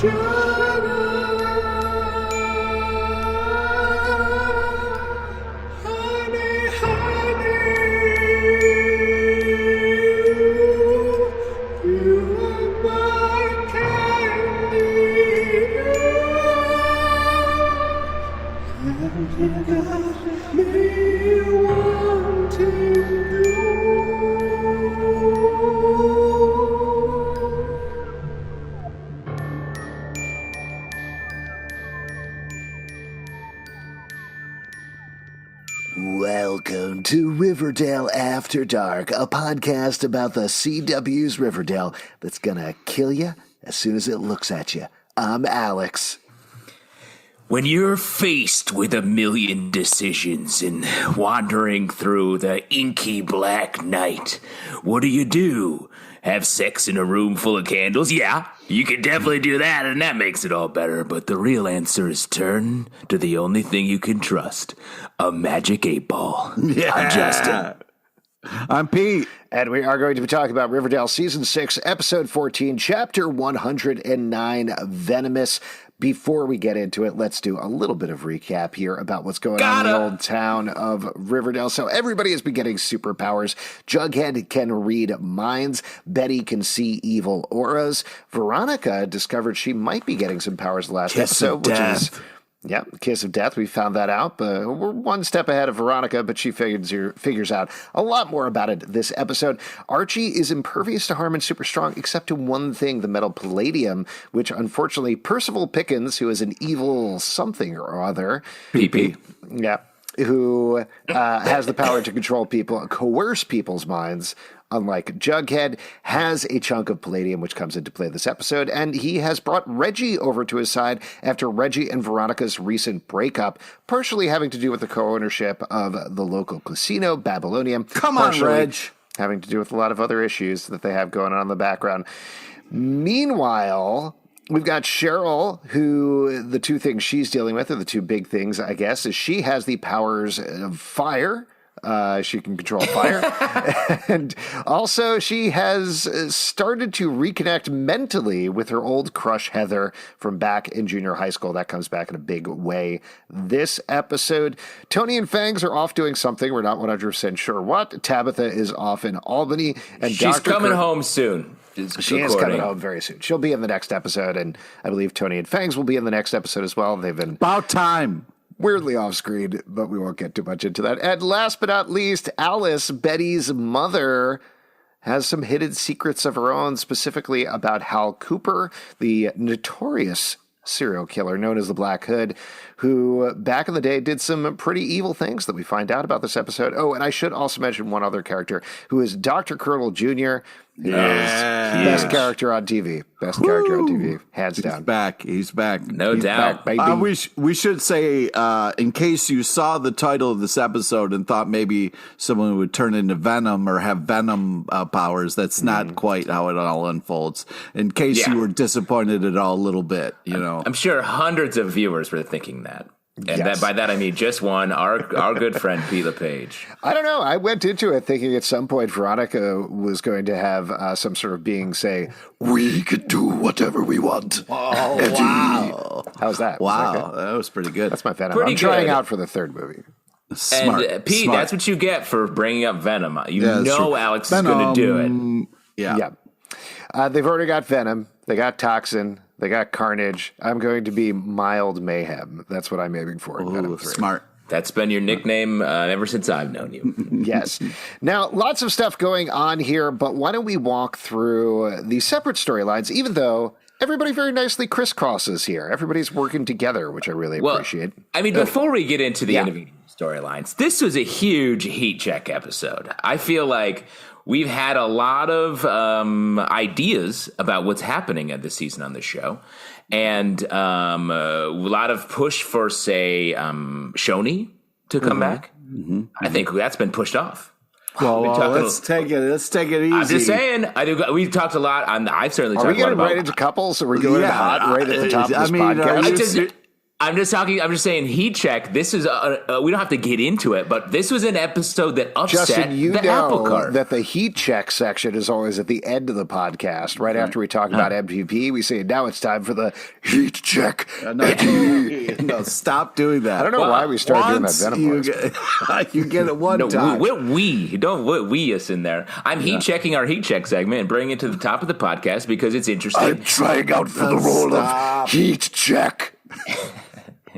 Welcome to Riverdale After Dark, a podcast about the CW's Riverdale that's gonna kill you as soon as it looks at you. I'm Alex. When you're faced with a million decisions and wandering through the inky black night, what do? Have sex in a room full of candles? Yeah, you can definitely do that, and that makes it all better. But the real answer is turn to the only thing you can trust, a magic 8-ball. Yeah. I'm Justin. I'm Pete. And we are going to be talking about Riverdale Season 6, Episode 14, Chapter 109, Venomous. Before we get into it, let's do a little bit of recap here about what's going on in the old town of Riverdale. So everybody has been getting superpowers. Jughead can read minds. Betty can see evil auras. Veronica discovered she might be getting some powers last episode, which is... Yeah, Kiss of Death, we found that out. We're one step ahead of Veronica, but she figures out a lot more about it this episode. Archie is impervious to harm and super strong, except to one thing, the metal palladium, which unfortunately Percival Pickens, who is an evil something or other... PP. Yeah, who has the power to control people, coerce people's minds, unlike Jughead, has a chunk of palladium, which comes into play this episode, and he has brought Reggie over to his side after Reggie and Veronica's recent breakup, partially having to do with the co-ownership of the local casino, Babylonium. Come on, Reg. Having to do with a lot of other issues that they have going on in the background. Meanwhile, we've got Cheryl, who the two things she's dealing with, or the two big things, I guess, is she has the powers of fire. She can control fire. And also she has started to reconnect mentally with her old crush, Heather, from back in junior high school. That comes back in a big way this episode. Tony and Fangs are off doing something. We're not 100% sure what. Tabitha is off in Albany. And she's coming home soon. She is coming home very soon. She'll be in the next episode, and I believe Tony and Fangs will be in the next episode as well. They've been... About time. Weirdly off screen, but we won't get too much into that. And last but not least, Alice, Betty's mother, has some hidden secrets of her own, specifically about Hal Cooper, the notorious serial killer known as the Black Hood, who back in the day did some pretty evil things that we find out about this episode. Oh, and I should also mention one other character, who is Dr. Colonel Jr., who is best character on TV. Best character on TV, hands down. He's back. No doubt. Back, baby. We should say, in case you saw the title of this episode and thought maybe someone would turn into Venom or have Venom powers, that's not quite how it all unfolds. In case you were disappointed at all a little bit, you know. I'm sure hundreds of viewers were thinking that. And by that I mean just one, our good friend P. LePage. I don't know. I went into it thinking at some point Veronica was going to have some sort of being say, "We could do whatever we want." Oh, wow. How's that? Wow, that was pretty good. That's my Venom. I'm trying out for the third movie. Smart. And Pete, Smart. That's what you get for bringing up Venom. You know Alex is going to do it. Yeah. They've already got Venom. They got Toxin. They got Carnage. I'm going to be Mild Mayhem. That's what I'm aiming for in Venom 3. Smart. That's been your nickname ever since I've known you. Yes. Now, lots of stuff going on here, but why don't we walk through the separate storylines, even though everybody very nicely crisscrosses here. Everybody's working together, which I really appreciate. I mean, before we get into the individual storylines, this was a huge heat check episode. I feel like we've had a lot of ideas about what's happening at this season on the show. And a lot of push for, say, Shoney to come back. Mm-hmm. I think that's been pushed off. Well, let's take it easy. I'm just saying. We've talked a lot. I've certainly talked a lot about. Are we getting right into couples? Are we going hot right at the top of this podcast? I'm just saying heat check. This is we don't have to get into it, but this was an episode that upset Justin, you the know apple cart. that the heat check section is always at the end of the podcast. Right after we talk about MVP, we say, now it's time for the heat check. No, stop doing that. I don't know why we started doing that Venom voice. You get it one time. Don't we us in there. I'm heat checking our heat check segment and bringing it to the top of the podcast because it's interesting. I'm trying out for the role of heat check.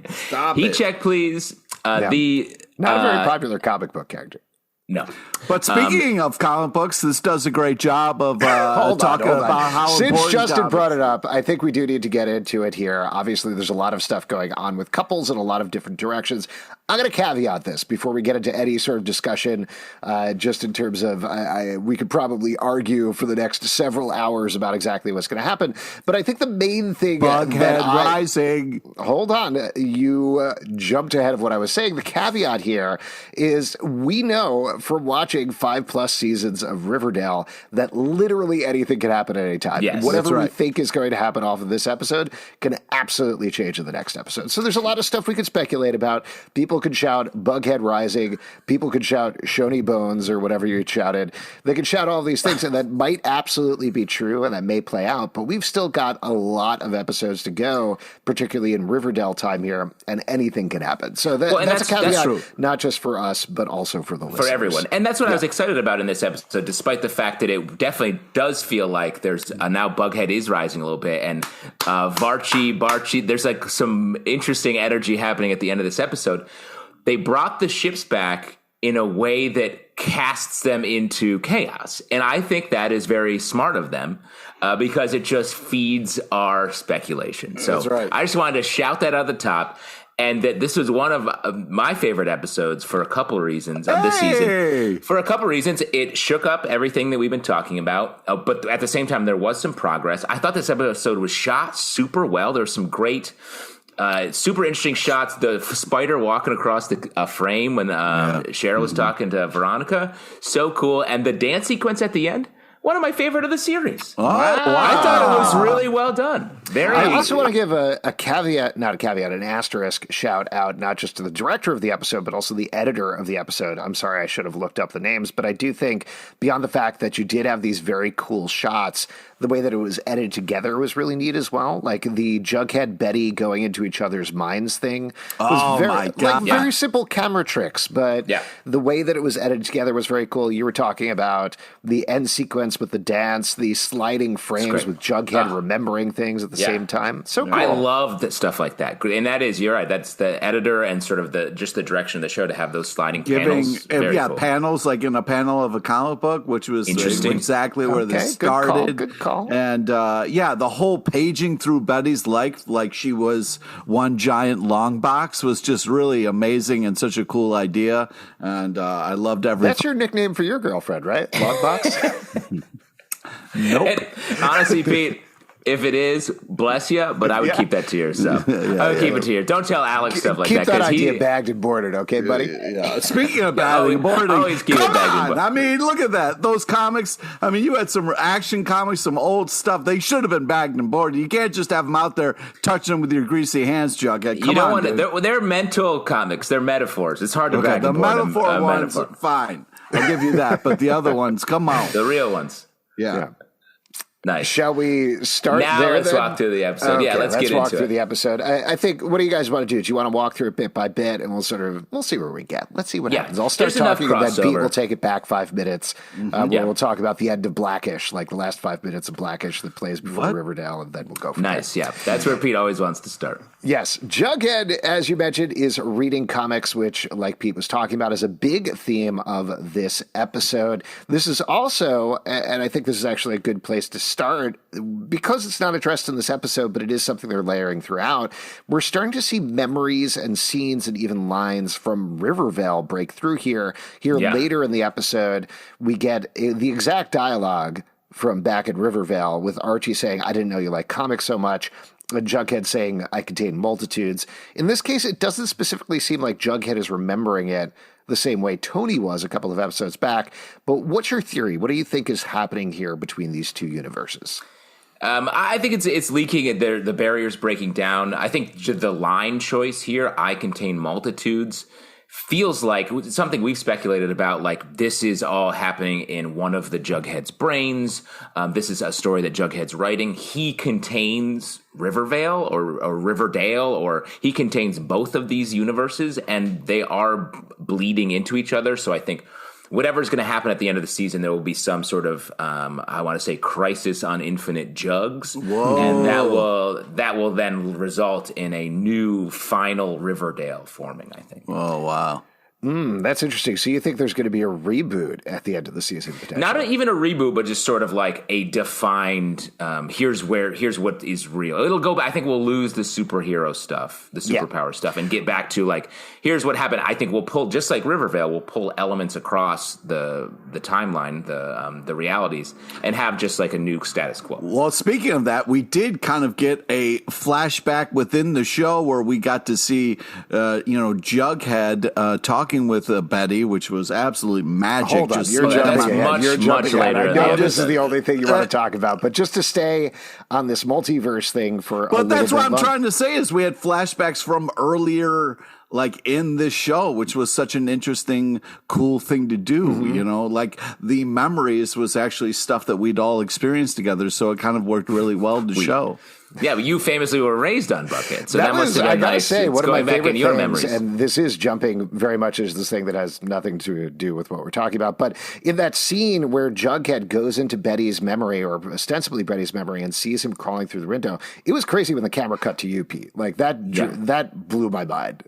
Stop heat it. check, please. Not a very popular comic book character. No. But speaking of comic books, this does a great job of talking about how Since important Justin comics. brought it up, I think we do need to get into it here. Obviously, there's a lot of stuff going on with couples in a lot of different directions. I'm going to caveat this before we get into any sort of discussion, just in terms of we could probably argue for the next several hours about exactly what's going to happen. But I think the main thing Bughead Rising. Hold on. You jumped ahead of what I was saying. The caveat here is we know from watching 5+ seasons of Riverdale that literally anything can happen at any time. Yes, Whatever that's right. we think is going to happen off of this episode can absolutely change in the next episode. So there's a lot of stuff we could speculate about. People could shout Bughead Rising. People could shout Shoney Bones or whatever you shouted. They could shout all these things, and that might absolutely be true, and that may play out. But we've still got a lot of episodes to go, particularly in Riverdale time here, and anything can happen. So that's a caveat, not just for us, but also for the listeners. For everyone. And that's what I was excited about in this episode, despite the fact that it definitely does feel like there's now Bughead is rising a little bit, and Barchi, there's like some interesting energy happening at the end of this episode. They brought the ships back in a way that casts them into chaos. And I think that is very smart of them because it just feeds our speculation. So That's right. I just wanted to shout that at the top. And that this was one of my favorite episodes for a couple of reasons of this season. For a couple of reasons, it shook up everything that we've been talking about. But at the same time, there was some progress. I thought this episode was shot super well. There were some great, super interesting shots. The spider walking across the frame when Cheryl was talking to Veronica. So cool. And the dance sequence at the end. One of my favorite of the series. Wow. I thought it was really well done. I also want to give a caveat, not a caveat, an asterisk shout out, not just to the director of the episode, but also the editor of the episode. I'm sorry, I should have looked up the names, but I do think beyond the fact that you did have these very cool shots, the way that it was edited together was really neat as well. Like the Jughead Betty going into each other's minds thing was very simple camera tricks, but the way that it was edited together was very cool. You were talking about the end sequence with the dance, the sliding frames with Jughead remembering things at the same time. So cool. I love that stuff like that. And that is, you're right, that's the editor and sort of the direction of the show to have those sliding panels. Cool. Panels like in a panel of a comic book, which was exactly where this started. Good call. And the whole paging through Betty's life like she was one giant long box was just really amazing and such a cool idea. And I loved everything. That's your nickname for your girlfriend, right? Long box? Nope. And honestly, Pete, if it is, bless you, but I would keep that to yourself. I would keep it to you. Don't tell Alex stuff like that. Keep that idea bagged and boarded, okay, buddy? Speaking of bagged and boarded, always keep it bagged and boarded. I mean, look at that. Those comics, I mean, you had some action comics, some old stuff. They should have been bagged and boarded. You can't just have them out there touching them with your greasy hands, Jughead. Come on, dude. They're mental comics. They're metaphors. It's hard to bag and board them. The metaphor ones, fine. I'll give you that. But the other ones, come on. The real ones. Yeah. Nice. Shall we start now there? Let's then? walk through the episode. Okay, let's get into it. Let's walk through the episode. I think, what do you guys want to do? Do you want to walk through it bit by bit, and we'll see where we get. Let's see what happens. I'll start talking, and then Pete will take it back 5 minutes. We'll talk about the end of Blackish, like the last 5 minutes of Blackish that plays before Riverdale, and then we'll go from there. Nice, yeah. That's where Pete always wants to start. Yes. Jughead, as you mentioned, is reading comics, which, like Pete was talking about, is a big theme of this episode. This is also, and I think this is actually a good place to start, because it's not addressed in this episode, but it is something they're layering throughout. We're starting to see memories and scenes and even lines from Riverdale break through here. Later in the episode, we get the exact dialogue from back at Riverdale with Archie saying, "I didn't know you like comics so much." And Jughead saying, "I contain multitudes." In this case, it doesn't specifically seem like Jughead is remembering it the same way Tony was a couple of episodes back. But what's your theory? What do you think is happening here between these two universes? I think it's leaking. The barrier's breaking down. I think the line choice here, I contain multitudes, feels like something we've speculated about, like this is all happening in one of the Jughead's brains. This is a story that Jughead's writing. He contains Rivervale or Riverdale, or he contains both of these universes, and they are bleeding into each other. So I think whatever's going to happen at the end of the season, there will be some sort of, I want to say, crisis on infinite jugs. Whoa. And that will then result in a new final Riverdale forming, I think. Oh, wow. That's interesting. So you think there's going to be a reboot at the end of the season, potentially? Not even a reboot, but just sort of like a defined, here's what is real. It'll go back. I think we'll lose the superhero stuff, the superpower stuff, and get back to like, here's what happened. I think we'll pull, just like Rivervale, we'll pull elements across the timeline, the realities, and have just like a new status quo. Well, speaking of that, we did kind of get a flashback within the show where we got to see, Jughead talking with Betty, which was absolutely magic. Hold on, just you're jumping ahead. You're much jumping ahead. later. I know this is the only thing you want to talk about, but just to stay on this multiverse thing for But that's what I'm trying to say is we had flashbacks from earlier, like in this show, which was such an interesting, cool thing to do. You know, like the memories was actually stuff that we'd all experienced together. So it kind of worked really well to show. Yeah, but you famously were raised on Buckhead, so that was, must have been I gotta nice. say, It's one of my going back favorite in your things, memories. and this is jumping very much as this thing that has nothing to do with what we're talking about. But in that scene where Jughead goes into Betty's memory, or ostensibly Betty's memory, and sees him crawling through the window, it was crazy when the camera cut to you, Pete. Like that blew my mind.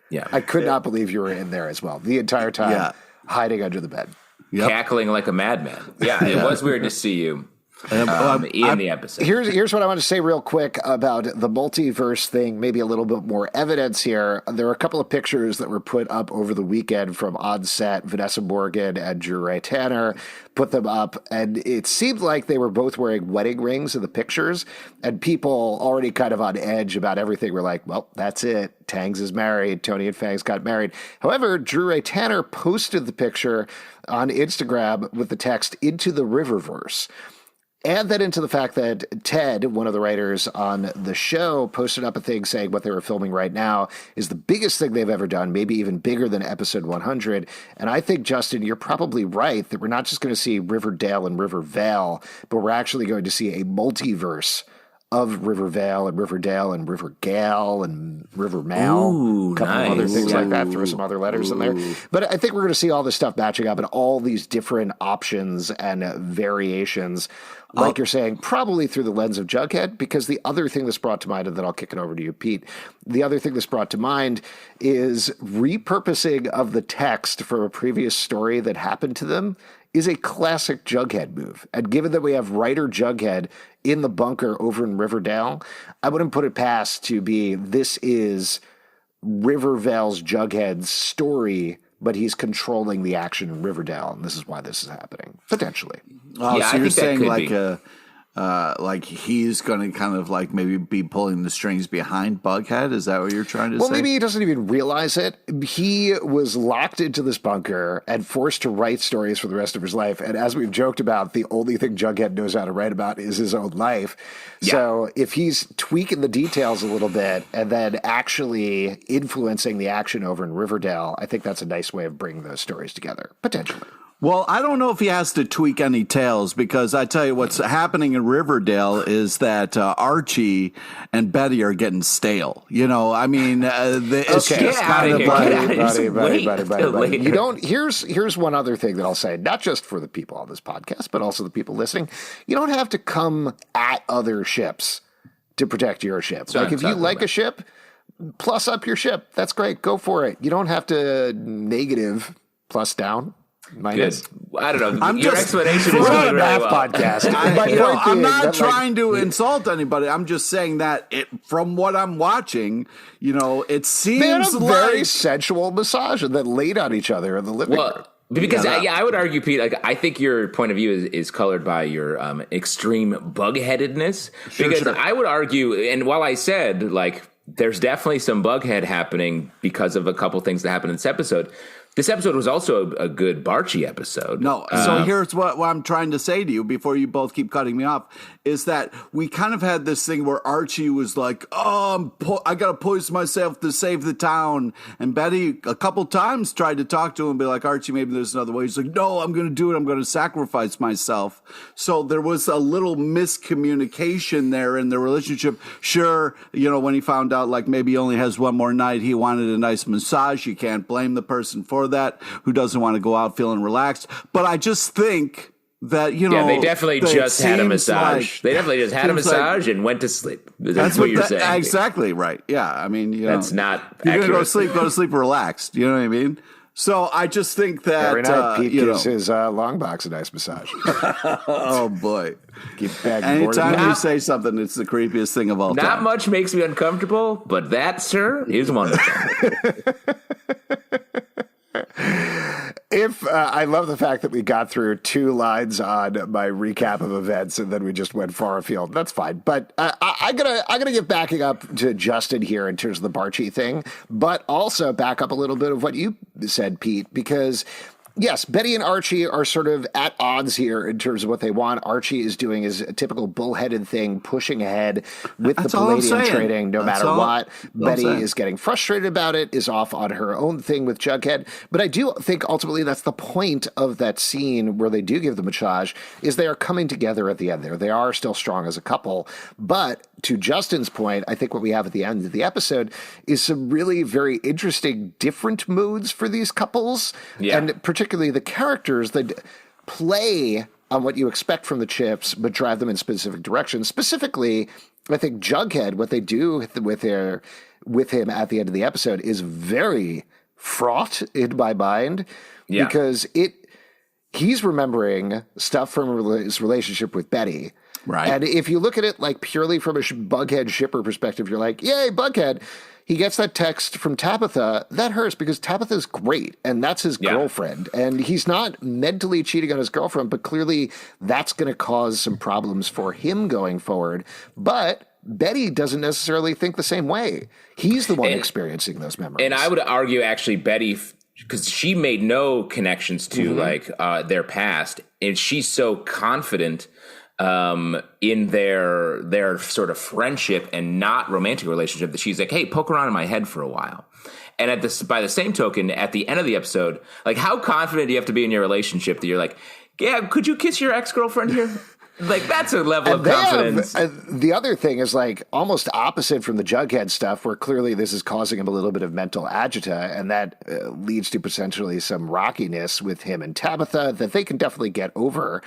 Yeah, I could not believe you were in there as well the entire time, hiding under the bed, cackling like a madman. Yeah, it was weird to see you. In the episode. Here's what I want to say real quick about the multiverse thing, maybe a little bit more evidence here. There are a couple of pictures that were put up over the weekend from on set. Vanessa Morgan and Drew Ray Tanner put them up, and it seemed like they were both wearing wedding rings in the pictures, and people already kind of on edge about everything were like, well, that's it. Tangs is married. Tony and Fangs got married. However, Drew Ray Tanner posted the picture on Instagram with the text, "Into the Riververse." Add that into the fact that Ted, one of the writers on the show, posted up a thing saying what they were filming right now is the biggest thing they've ever done, maybe even bigger than episode 100. And I think, Justin, you're probably right that we're not just going to see Riverdale and Rivervale, but we're actually going to see a multiverse of Rivervale and Riverdale and Rivergale and Rivermal, a couple of other things like that. Throw some other letters in there. But I think we're going to see all this stuff matching up and all these different options and variations, like you're saying, probably through the lens of Jughead, because the other thing that's brought to mind, and then I'll kick it over to you, Pete, the other thing that's brought to mind is repurposing of the text from a previous story that happened to them is a classic Jughead move. And given that we have writer Jughead in the bunker over in Riverdale, I wouldn't put it past to be, this is Rivervale's Jughead's story, but he's controlling the action in Riverdale, and this is why this is happening, potentially. Oh, yeah, so you're saying be. Like he's going to kind of like maybe be pulling the strings behind Bughead? Is that what you're trying to say? Well, maybe he doesn't even realize it. He was locked into this bunker and forced to write stories for the rest of his life. And as we've joked about, the only thing Jughead knows how to write about is his own life. Yeah. So if he's tweaking the details a little bit and then actually influencing the action over in Riverdale, I think that's a nice way of bringing those stories together, potentially. Well, I don't know if he has to tweak any tales, because I tell you what's happening in Riverdale is that Archie and Betty are getting stale. You know, I mean, it's just kind of buddy. You don't. Here's one other thing that I'll say, not just for the people on this podcast, but also the people listening. You don't have to come at other ships to protect your ship. Like if you like a ship, plus up your ship. That's great. Go for it. You don't have to negative plus down. Minus. Good. I don't know. Your explanation is we're going on a math podcast. I'm not trying to insult anybody. I'm just saying that from what I'm watching, you know, it seems they had a like very sensual massage and then laid on each other in the living room. Because I would argue, Pete, like I think your point of view is colored by your extreme bug-headedness. Because I would argue, and while I said like there's definitely some bughead happening because of a couple things that happened in this episode, This episode was also a good Barchi episode. No, so here's what I'm trying to say to you before you both keep cutting me off, is that we kind of had this thing where Archie was like, oh, I got to poison myself to save the town. And Betty a couple times tried to talk to him and be like, Archie, maybe there's another way. He's like, no, I'm going to do it. I'm going to sacrifice myself. So there was a little miscommunication there in the relationship. Sure, when he found out like maybe he only has one more night, he wanted a nice massage. You can't blame the person for that who doesn't want to go out feeling relaxed. But I just think that, they definitely just had a massage. They definitely just had a massage and went to sleep. That's what you're saying. Exactly right. Yeah. I mean, that's not you're accurate. Go to sleep relaxed. You know what I mean? So I just think that every night Pete gives his long box a nice massage. Oh boy! Anytime you say something, it's the creepiest thing of all time. Not much makes me uncomfortable, but that, sir, is wonderful. I love the fact that we got through 2 lines on my recap of events and then we just went far afield. That's fine. But I'm gonna get backing up to Justin here in terms of the Barchi thing, but also back up a little bit of what you said, Pete, because yes, Betty and Archie are sort of at odds here in terms of what they want. Archie is doing his typical bullheaded thing, pushing ahead with the palladium trading no matter what. Betty is getting frustrated about it, is off on her own thing with Jughead. But I do think ultimately that's the point of that scene where they do give the massage, is they are coming together at the end there. They are still strong as a couple. But to Justin's point, I think what we have at the end of the episode is some really very interesting different moods for these couples. Yeah. And particularly the characters that play on what you expect from the Chips, but drive them in specific directions. Specifically, I think Jughead, what they do with him at the end of the episode is very fraught in my mind, because he's remembering stuff from his relationship with Betty. Right. And if you look at it like purely from a Bughead shipper perspective, you're like, yay, Bughead. He gets that text from Tabitha. That hurts because Tabitha's great, and that's his girlfriend. And he's not mentally cheating on his girlfriend, but clearly that's going to cause some problems for him going forward. But Betty doesn't necessarily think the same way. He's the one experiencing those memories. And I would argue, actually, Betty, because she made no connections to their past, and she's so confident in their sort of friendship and not romantic relationship that she's like, hey, poke around in my head for a while. And by the same token, at the end of the episode, like, how confident do you have to be in your relationship that you're like, yeah, could you kiss your ex-girlfriend here? Like, that's a level of confidence. The other thing is, like, almost opposite from the Jughead stuff, where clearly this is causing him a little bit of mental agita, and that leads to potentially some rockiness with him and Tabitha that they can definitely get over.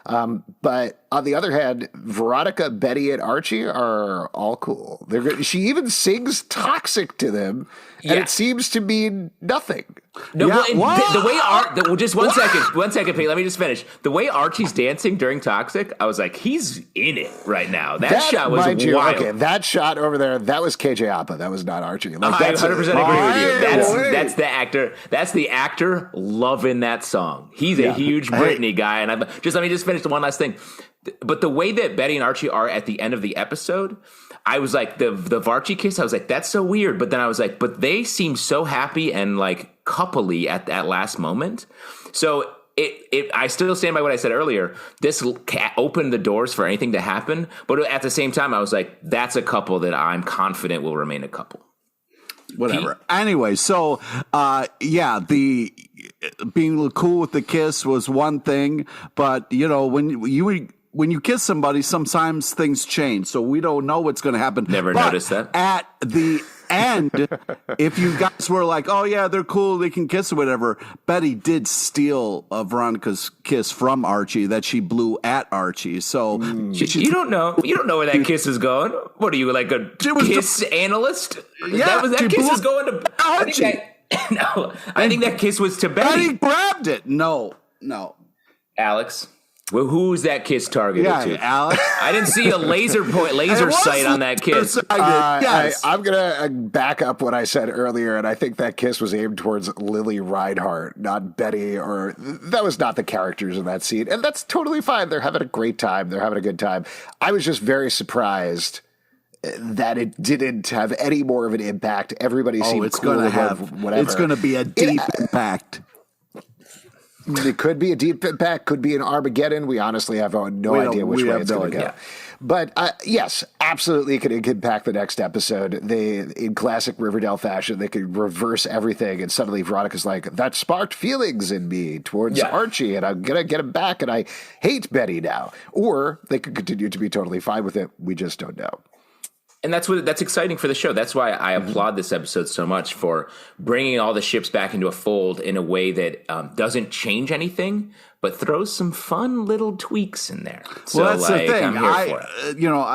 But on the other hand, Veronica, Betty, and Archie are all cool. She even sings "Toxic" to them, and it seems to mean nothing. No, the way just one second, Pete. Let me just finish. The way Archie's dancing during "Toxic," I was like, he's in it right now. That shot was wild. Okay, that shot over there, that was KJ Apa. That was not Archie. Like, I 100% agree with you. That's the actor. That's the actor loving that song. He's a huge Britney guy, and let me just finish the one last thing. But the way that Betty and Archie are at the end of the episode, I was like, the Varchi kiss, I was like, that's so weird. But then I was like, but they seem so happy and like coupley at that last moment. So I still stand by what I said earlier. This opened the doors for anything to happen. But at the same time, I was like, that's a couple that I'm confident will remain a couple. Whatever. Anyway, so the being cool with the kiss was one thing, but when you kiss somebody, sometimes things change. So we don't know what's going to happen. Never noticed that. At the end, if you guys were like, oh yeah, they're cool, they can kiss or whatever, Betty did steal Veronica's kiss from Archie that she blew at Archie. So you don't know where that kiss is going. What are you, like a kiss analyst? Yeah, that kiss is going to Archie. I think that kiss was to Betty. Betty grabbed it. No. Alex. Well, who's that kiss targeted to? Alex. I didn't see a laser sight on that kiss. Yes. I'm going to back up what I said earlier, and I think that kiss was aimed towards Lily Reinhart, not Betty, or that was not the characters in that scene. And that's totally fine. They're having a great time. They're having a good time. I was just very surprised that it didn't have any more of an impact. Everybody seemed it's cool going to above have whatever. It's going to be a deep impact. It could be a deep impact, could be an Armageddon. We honestly have no idea which way it's going to go. idea. But yes, absolutely could impact the next episode. In classic Riverdale fashion, they could reverse everything, and suddenly Veronica's like, that sparked feelings in me towards Archie, and I'm going to get him back, and I hate Betty now. Or they could continue to be totally fine with it. We just don't know. And that's exciting for the show. That's why I applaud this episode so much for bringing all the ships back into a fold in a way that doesn't change anything, but throws some fun little tweaks in there. So, well, that's the thing. I'm here for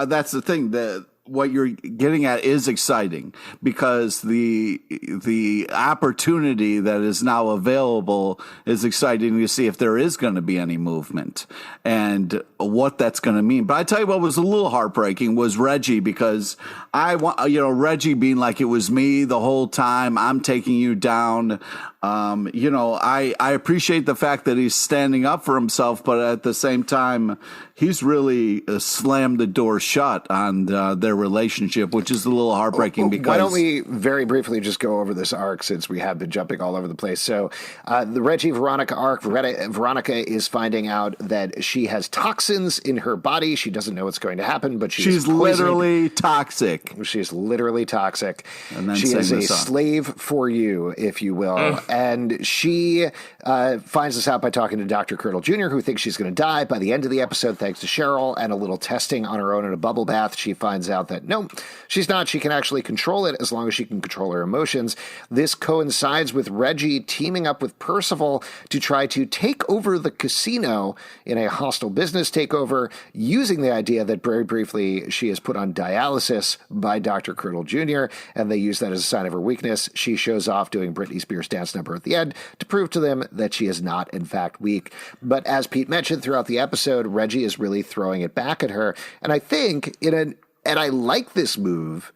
it. That's the thing that what you're getting at is exciting because the opportunity that is now available is exciting to see if there is going to be any movement and what that's going to mean. But I tell you what was a little heartbreaking was Reggie, because I want, Reggie being like, it was me the whole time. I'm taking you down. I appreciate the fact that he's standing up for himself, but at the same time, he's really slammed the door shut on their relationship, which is a little heartbreaking. Because why don't we very briefly just go over this arc, since we have been jumping all over the place. So the Reggie Veronica arc, Veronica is finding out that she has toxins in her body. She doesn't know what's going to happen, but she's literally toxic. She's literally toxic. And then she is a slave for you, if you will. And she finds this out by talking to Dr. Curdle Jr., who thinks she's going to die. By the end of the episode, thanks to Cheryl and a little testing on her own in a bubble bath, she finds out that no, she's not. She can actually control it as long as she can control her emotions. This coincides with Reggie teaming up with Percival to try to take over the casino in a hostile business takeover, using the idea that very briefly she is put on dialysis by Dr. Curdle Jr., and they use that as a sign of her weakness. She shows off doing Britney Spears' dance number at the end to prove to them that she is not, in fact, weak. But as Pete mentioned throughout the episode, Reggie is really throwing it back at her. And I think and I like this move,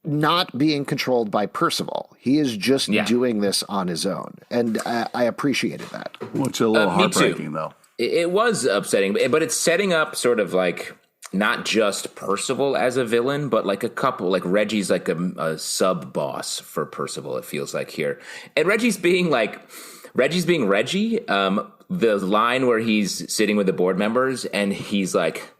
not being controlled by Percival. He is just doing this on his own. And I appreciated that. Which is a little heartbreaking, though. It was upsetting, but it's setting up sort of like not just Percival as a villain, but like a couple, like Reggie's like a sub boss for Percival, it feels like here. And Reggie's being Reggie. The line where he's sitting with the board members and he's like,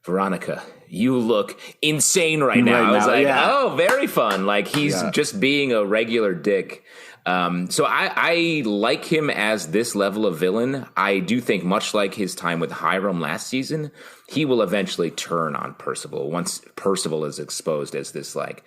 Veronica, you look insane right now. I was like, oh, very fun. Like he's just being a regular dick. So I like him as this level of villain. I do think much like his time with Hiram last season, he will eventually turn on Percival once Percival is exposed as this like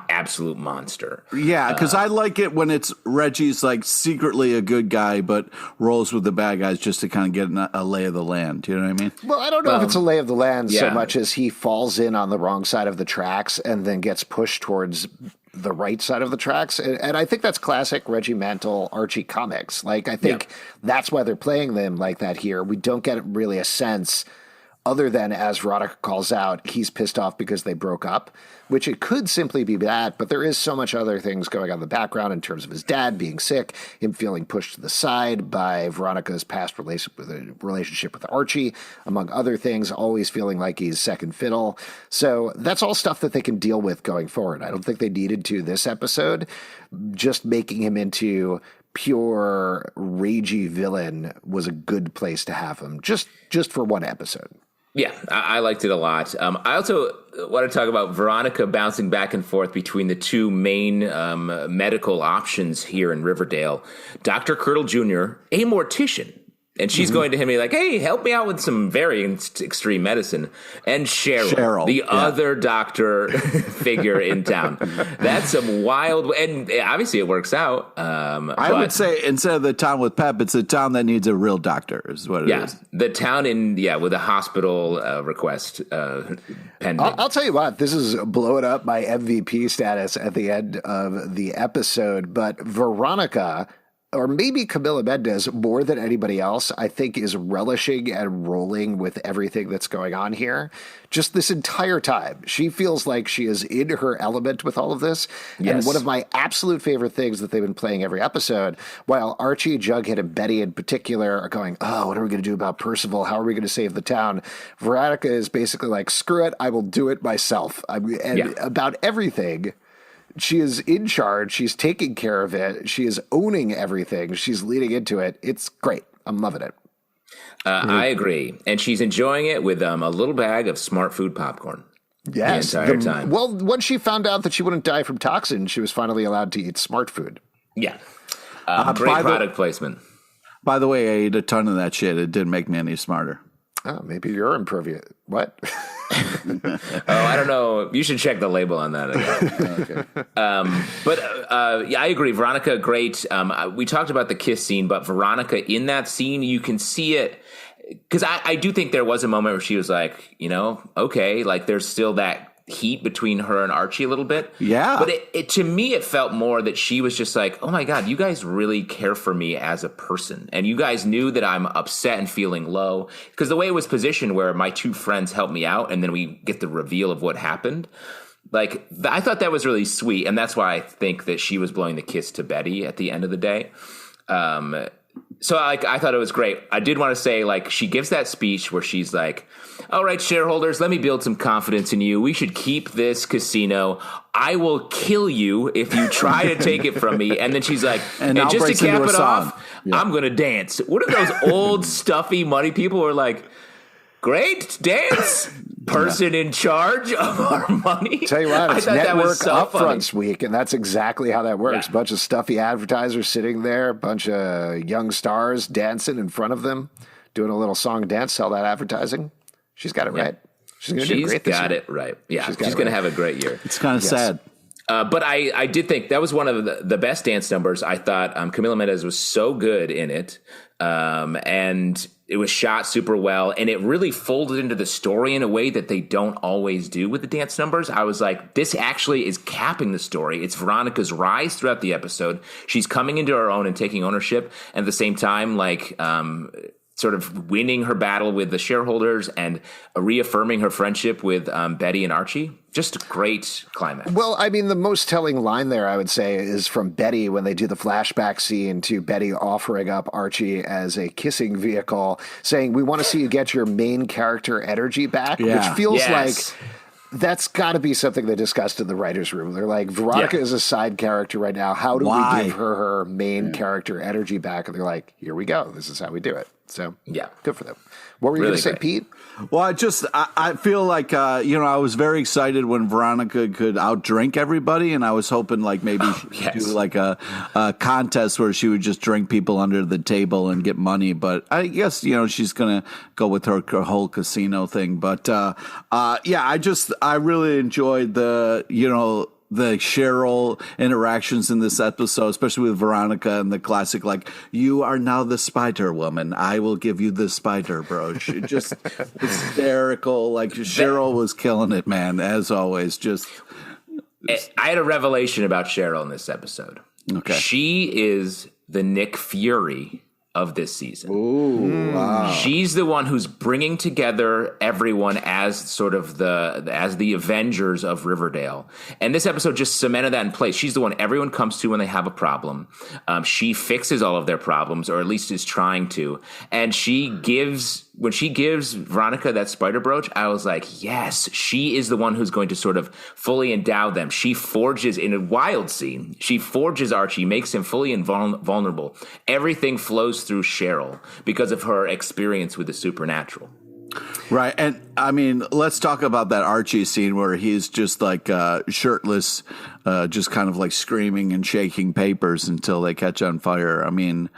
absolute monster. Yeah, because I like it when it's Reggie's like secretly a good guy, but rolls with the bad guys just to kind of get a lay of the land. You know what I mean? Well, I don't know if it's a lay of the land so much as he falls in on the wrong side of the tracks and then gets pushed towards the right side of the tracks. And I think that's classic Reggie Mantle, Archie comics. Like, I think that's why they're playing them like that here. We don't get really a sense other than, as Veronica calls out, he's pissed off because they broke up, which it could simply be that, but there is so much other things going on in the background in terms of his dad being sick, him feeling pushed to the side by Veronica's past relationship with Archie, among other things, always feeling like he's second fiddle. So that's all stuff that they can deal with going forward. I don't think they needed to this episode. Just making him into pure ragey villain was a good place to have him, just for one episode. Yeah, I liked it a lot. I also want to talk about Veronica bouncing back and forth between the two main medical options here in Riverdale. Dr. Curdle Jr., a mortician. And she's going to him and be like, hey, help me out with some very extreme medicine. And Cheryl. The other doctor figure in town. That's some wild, and obviously it works out. I would say instead of the town with Pep, it's a town that needs a real doctor is what it is. The town with a hospital request pending. I'll tell you what, this is blowing up my MVP status at the end of the episode, but Veronica or maybe Camila Mendez more than anybody else, I think is relishing and rolling with everything that's going on here. Just this entire time, she feels like she is in her element with all of this. Yes. And one of my absolute favorite things that they've been playing every episode, while Archie, Jughead, and Betty in particular are going, oh, what are we going to do about Percival? How are we going to save the town? Veronica is basically like, screw it, I will do it myself. About everything. She is in charge. She's taking care of it. She is owning everything. She's leading into it. It's great. I'm loving it. I agree. And she's enjoying it with a little bag of smart food popcorn. Yes. The entire time. Well, once she found out that she wouldn't die from toxin, she was finally allowed to eat smart food. Yeah. Great product placement. By the way, I ate a ton of that shit. It didn't make me any smarter. Oh, maybe you're impervious. What? I don't know. You should check the label on that. Okay. Yeah, I agree. Veronica, great. We talked about the kiss scene, but Veronica in that scene, you can see it. Because I do think there was a moment where she was like, okay, like there's still that heat between her and Archie a little bit. Yeah. But it to me, it felt more that she was just like, oh my God, you guys really care for me as a person. And you guys knew that I'm upset and feeling low. Because the way it was positioned where my two friends helped me out and then we get the reveal of what happened. Like, I thought that was really sweet. And that's why I think that she was blowing the kiss to Betty at the end of the day. So I thought it was great. I did want to say, like, she gives that speech where she's like, all right, shareholders, let me build some confidence in you. We should keep this casino. I will kill you if you try to take it from me. And then she's like, and just to cap it off, I'm going to dance. What are those old, stuffy, money people who are like, great, dance? Person in charge of our money. Tell you what, it's network upfronts funny. week, and that's exactly how that works. Yeah. Bunch of stuffy advertisers sitting there, bunch of young stars dancing in front of them, doing a little song and dance, sell that advertising. She's got it right. She's going to do great this year. She's got it right. Yeah, she's going to have a great year. It's kind of sad. But I did think that was one of the best dance numbers. I thought Camila Mendez was so good in it. And it was shot super well. And it really folded into the story in a way that they don't always do with the dance numbers. I was like, this actually is capping the story. It's Veronica's rise throughout the episode. She's coming into her own and taking ownership. And at the same time, like, sort of winning her battle with the shareholders and reaffirming her friendship with Betty and Archie. Just a great climax. Well, I mean, the most telling line there, I would say, is from Betty when they do the flashback scene to Betty offering up Archie as a kissing vehicle, saying, we want to see you get your main character energy back, which feels like that's got to be something they discussed in the writer's room. They're like, Veronica is a side character right now. How do we give her main character energy back? And they're like, here we go. This is how we do it. So, good for them. What were you going to say, Pete? Well, I feel like, I was very excited when Veronica could outdrink everybody, and I was hoping like maybe she could do like a contest where she would just drink people under the table and get money. But I guess, she's going to go with her whole casino thing. But, I really enjoyed the Cheryl interactions in this episode, especially with Veronica and the classic, like, you are now the spider woman. I will give you the spider brooch. Just hysterical. Like, Cheryl was killing it, man, as always. I had a revelation about Cheryl in this episode. Okay. She is the Nick Fury of this season. Ooh, wow. She's the one who's bringing together everyone as sort of as the Avengers of Riverdale. And this episode just cemented that in place. She's the one everyone comes to when they have a problem. She fixes all of their problems, or at least is trying to. And when she gives Veronica that spider brooch, I was like, yes, she is the one who's going to sort of fully endow them. She forges, in a wild scene, she forges Archie, makes him fully invulnerable. Everything flows through Cheryl because of her experience with the supernatural. Right. And I mean, let's talk about that Archie scene where he's just like shirtless, just kind of like screaming and shaking papers until they catch on fire. I mean,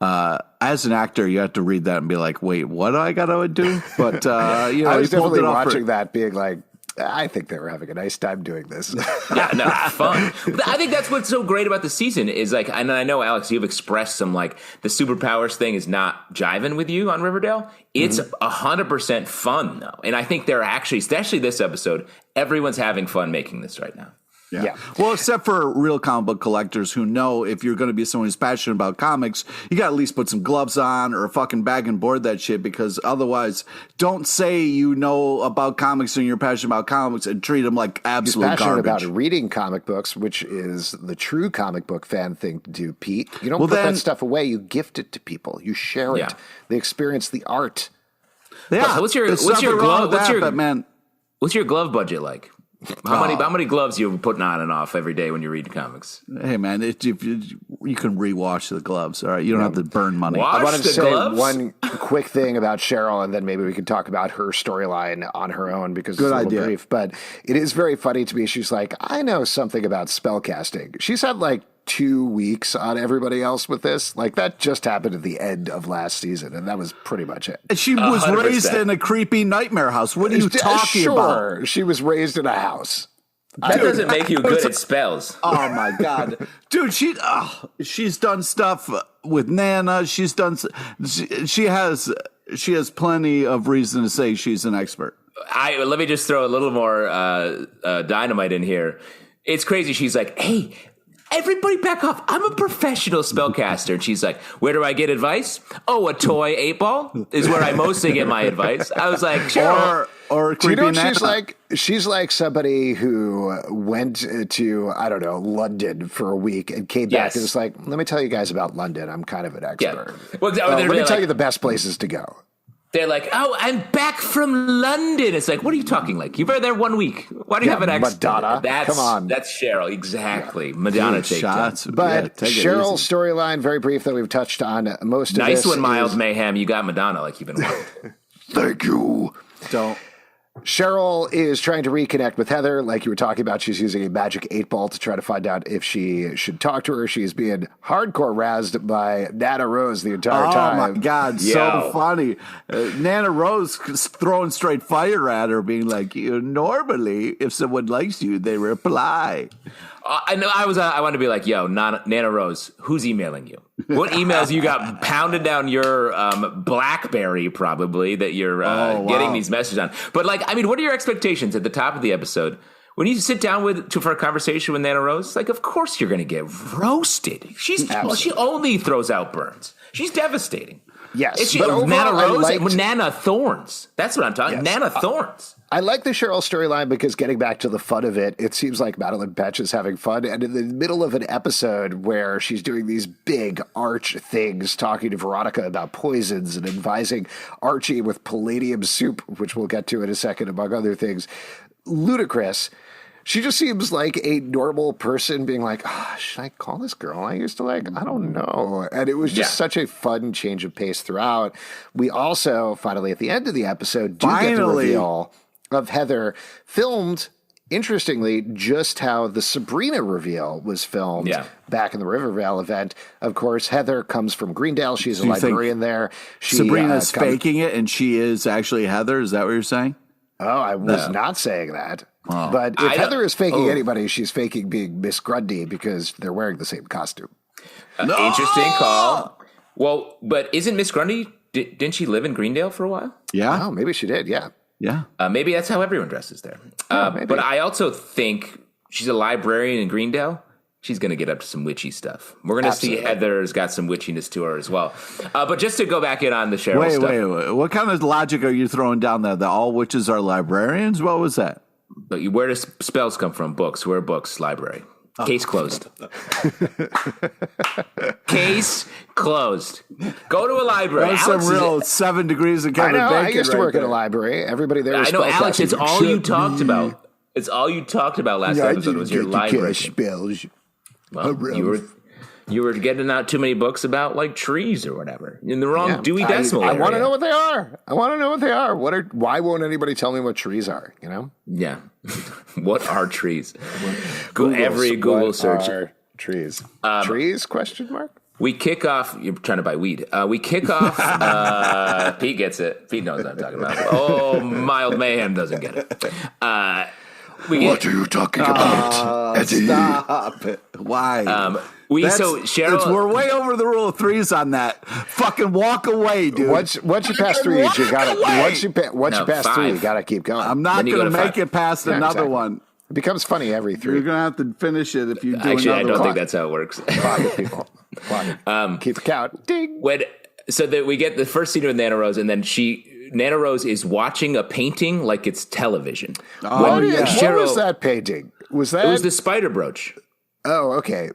as an actor, you have to read that and be like, wait, what do I got to do? But, I was definitely watching that being like, I think they were having a nice time doing this. Yeah, no, fun. I think that's what's so great about the season is like, and I know, Alex, you've expressed some like the superpowers thing is not jiving with you on Riverdale. It's 100% fun though. And I think they're actually, especially this episode, everyone's having fun making this right now. Yeah. Well, except for real comic book collectors who know if you're going to be someone who's passionate about comics, you got to at least put some gloves on or a fucking bag and board that shit, because otherwise, don't say you know about comics and you're passionate about comics and treat them like absolute He's passionate garbage. about reading comic books, which is the true comic book fan thing to do, Pete. You don't put that stuff away. You gift it to people. You share it. They experience the art. Yeah. What's your glove? What's your glove budget like? How many gloves you putting on and off every day when you read comics? Hey man, you can rewash the gloves. All right, you don't have to burn money. Wash I wanted to say gloves? one quick thing about Cheryl, and then maybe we could talk about her storyline on her own, because Good it's a little idea. brief. But it is very funny to me. She's like, I know something about spellcasting. She's had like 2 weeks on everybody else with this. Like, that just happened at the end of last season, and that was pretty much it. And she was 100%. raised in a creepy nightmare house. What are you talking about? She was raised in a house. That doesn't make you good at spells. Oh my god, dude! She's done stuff with Nana. She's done. She has plenty of reason to say she's an expert. Let me just throw a little more dynamite in here. It's crazy. She's like, hey, everybody back off. I'm a professional spellcaster. And she's like, where do I get advice? Oh, a toy 8-ball is where I mostly get my advice. I was like, sure. Or Do you creepy know Nana. she's like somebody who went to, I don't know, London for a week and came back and was like, let me tell you guys about London. I'm kind of an expert. Yeah. Well, let me tell you the best places to go. They're like, oh, I'm back from London. It's like, what are you talking like? You were there 1 week. Why do you have an expert? Madonna. Come on. That's Cheryl. Exactly. Madonna takes shots. But take it Cheryl's easy. storyline, very brief, that we've touched on most of Nice this. one, Miles Mayhem. You got Madonna like you've been wanting. Thank you. Don't. Cheryl is trying to reconnect with Heather. Like you were talking about, she's using a magic 8-ball to try to find out if she should talk to her. She's being hardcore razzed by Nana Rose the entire time. Oh my God, so funny. Nana Rose throwing straight fire at her, being like, normally, if someone likes you, they reply. I know. I wanted to be like, yo, Nana Rose, who's emailing you? What emails you got pounded down your BlackBerry, probably, that you're getting these messages on? But like, I mean, what are your expectations at the top of the episode? When you sit down for a conversation with Nana Rose, like, of course you're going to get roasted. She only throws out burns. She's devastating. Yes, but overall, Nana Rose, Nana Thorns. That's what I'm talking. Yes. Nana Thorns. I like the Cheryl storyline because, getting back to the fun of it, it seems like Madeline Petch is having fun. And in the middle of an episode where she's doing these big arch things, talking to Veronica about poisons and advising Archie with palladium soup, which we'll get to in a second, among other things, ludicrous. She just seems like a normal person being like, should I call this girl I used to like? I don't know. And it was just such a fun change of pace throughout. We also, finally, at the end of the episode, get the reveal of Heather, filmed, interestingly, just how the Sabrina reveal was filmed back in the Riverdale event. Of course, Heather comes from Greendale. She's a librarian there. Sabrina's faking it and she is actually Heather? Is that what you're saying? Oh, I was not saying that. Oh. But if Heather is faking anybody, she's faking being Miss Grundy because they're wearing the same costume. Interesting call. Well, but isn't Miss Grundy, didn't she live in Greendale for a while? Yeah. Oh, maybe she did, yeah. Maybe that's how everyone dresses there. But I also think she's a librarian in Greendale. She's going to get up to some witchy stuff. We're going to see Heather's got some witchiness to her as well. But just to go back in on the Cheryl stuff. Wait. What kind of logic are you throwing down there? That all witches are librarians? What was that? But where do spells come from? Books. Where are books? Library. Case closed. Case closed. Go to a library. That's some real 7 degrees of Kevin Bacon. I used to work in a library. Everybody there was I know, Alex, it's all you talked about. It's all you talked about last episode was your library. Spells. Well, you were getting out too many books about like trees or whatever in the wrong Dewey Decimal. I want to know what they are. Why won't anybody tell me what trees are? You know? Yeah. What are trees? Google search. Are trees. Trees? Question mark. We kick off. You're trying to buy weed. We kick off. Pete gets it. Pete knows what I'm talking about. Oh, Mild Mayhem doesn't get it. What are you talking about, Eddie? Stop it. Why? Cheryl, we're way over the rule of threes on that. Fucking walk away, dude. Once you pass three, you gotta. Once you pass three, you gotta keep going. I'm not gonna make it past another one. It becomes funny every three. You're going to have to finish it if you do Actually, I another don't one. think that's how it works. Clock it, people. Clock it. Keep the count. Ding. So that we get the first scene with Nana Rose, and then Nana Rose is watching a painting like it's television. What was that painting? It was the spider brooch. Oh, okay.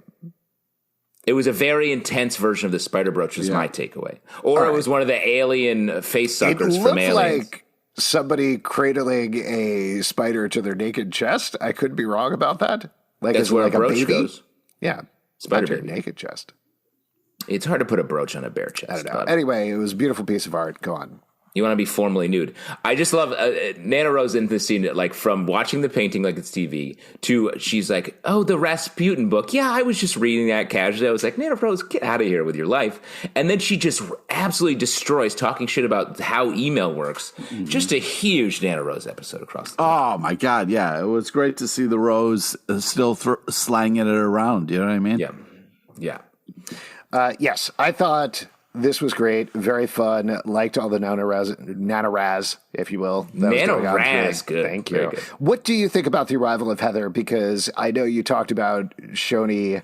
It was a very intense version of the spider brooch, was my takeaway. Or it was one of the alien face suckers from Aliens. It looked like somebody cradling a spider to their naked chest. I could be wrong about that. Like, that's where like a brooch baby goes. Yeah. Spider to your baby. naked chest. It's hard to put a brooch on a bare chest. I don't know. But Anyway, it was a beautiful piece of art. Go on. you want to be formally nude. I just love Nana Rose in this scene, like from watching the painting like it's TV to she's like, oh, the Rasputin book. Yeah, I was just reading that casually. I was like, Nana Rose, get out of here with your life. And then she just absolutely destroys talking shit about how email works. Mm-hmm. Just a huge Nana Rose episode across the Oh, my God. Yeah. It was great to see the Rose still slanging it around. You know what I mean? Yeah. Yeah. Yes, I thought this was great. Very fun. Liked all the Nana Raz, if you will. Nana Raz, good. Thank you. Good. What do you think about the arrival of Heather? Because I know you talked about Shoney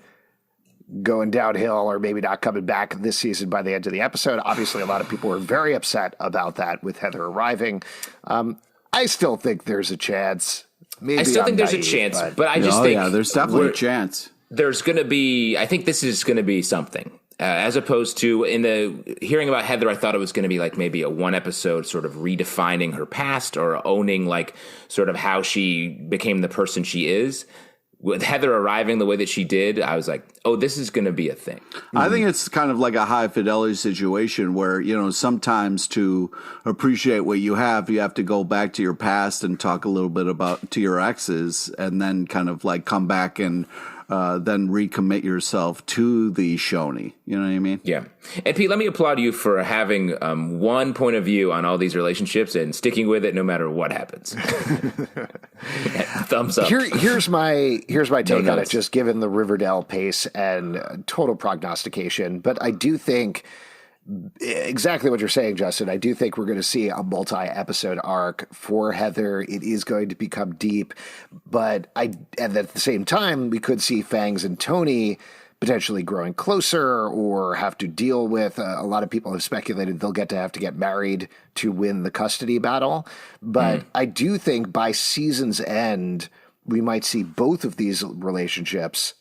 going downhill or maybe not coming back this season by the end of the episode. Obviously, a lot of people were very upset about that with Heather arriving. I still think there's a chance. Maybe I still think there's naive, a chance, but I just think yeah, there's definitely a chance. There's going to be, I think this is going to be something. As opposed to in the hearing about Heather, I thought it was going to be like maybe a one episode sort of redefining her past or owning like sort of how she became the person she is. With Heather arriving the way that she did, I was like, oh, this is going to be a thing. I think it's kind of like a high fidelity situation where, you know, sometimes to appreciate what you have to go back to your past and talk a little bit about to your exes and then kind of like come back and then recommit yourself to the Shoney. You know what I mean? Yeah. And Pete, let me applaud you for having one point of view on all these relationships and sticking with it no matter what happens. Thumbs up. Here's my take on it, just given the Riverdale pace and total prognostication. But I do think exactly what you're saying, Justin. I do think we're going to see a multi-episode arc for Heather. It is going to become deep, and at the same time, we could see Fangs and Tony potentially growing closer or have to deal with. A lot of people have speculated they'll have to get married to win the custody battle. But I do think by season's end, we might see both of these relationships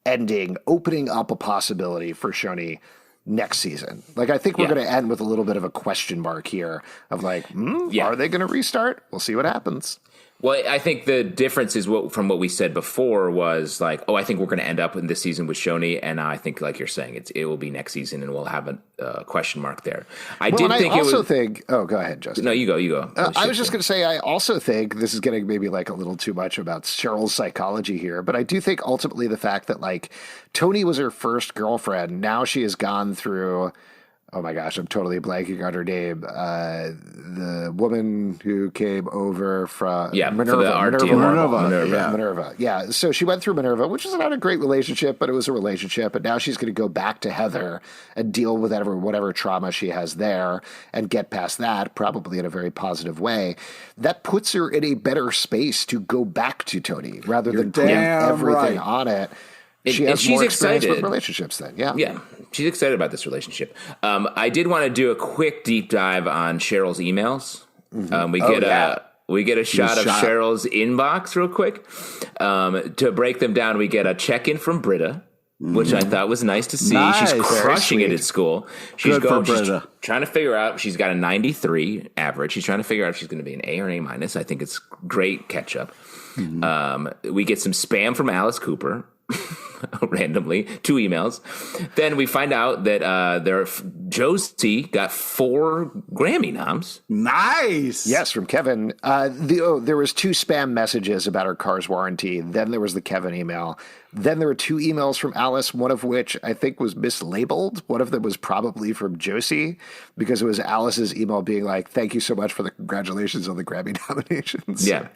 ending, opening up a possibility for Shoney next season. Like, I think we're going to end with a little bit of a question mark here of like, are they going to restart? We'll see what happens. Well, I think the difference is from what we said before was like, oh, I think we're going to end up in this season with Shoney, and I think, like you're saying, it will be next season, and we'll have a question mark there. I also think. Oh, go ahead, Justin. No, you go. I was just going to say, I also think this is getting maybe like a little too much about Cheryl's psychology here, but I do think ultimately the fact that like Tony was her first girlfriend, now she has gone through. Oh my gosh, I'm totally blanking on her name. The woman who came over from Minerva. Yeah. So she went through Minerva, which is not a great relationship, but it was a relationship. And now she's going to go back to Heather and deal with whatever trauma she has there and get past that, probably in a very positive way. That puts her in a better space to go back to Tony rather than put everything on it. She has more experience with relationships then, Yeah, she's excited about this relationship. I did want to do a quick deep dive on Cheryl's emails. We get a shot of Cheryl's inbox real quick. To break them down, we get a check-in from Britta, which I thought was nice to see. Nice. She's crushing it at school. She's Britta. Trying to figure out, she's got a 93 average. She's trying to figure out if she's going to be an A or an A minus. I think it's great catch-up. We get some spam from Alice Cooper. Randomly, 2 emails. Then we find out that Josie got 4 Grammy noms. Nice. Yes, from Kevin. There was 2 spam messages about her car's warranty. Then there was the Kevin email. Then there were 2 emails from Alice, one of which I think was mislabeled. One of them was probably from Josie because it was Alice's email being like, thank you so much for the congratulations on the Grammy nominations. Yeah.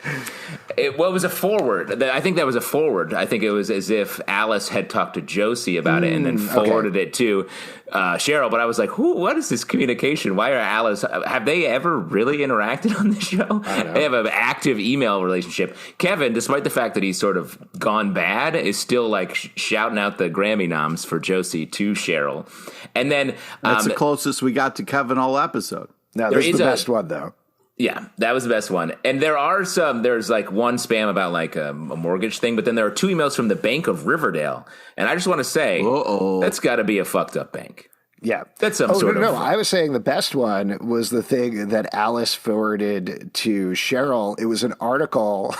It was a forward. I think that was a forward. I think it was as if Alice Alice had talked to Josie about it and then forwarded it to Cheryl. But I was like, what is this communication? Why are Alice? Have they ever really interacted on this show? They have an active email relationship. Kevin, despite the fact that he's sort of gone bad, is still like shouting out the Grammy noms for Josie to Cheryl. And then that's the closest we got to Kevin all episode. No, this is the best one, though. Yeah, that was the best one. And there's like one spam about like a mortgage thing, but then there are 2 emails from the Bank of Riverdale. And I just want to say, that's got to be a fucked up bank. Yeah. That's some sort of... No, I was saying the best one was the thing that Alice forwarded to Cheryl. It was an article...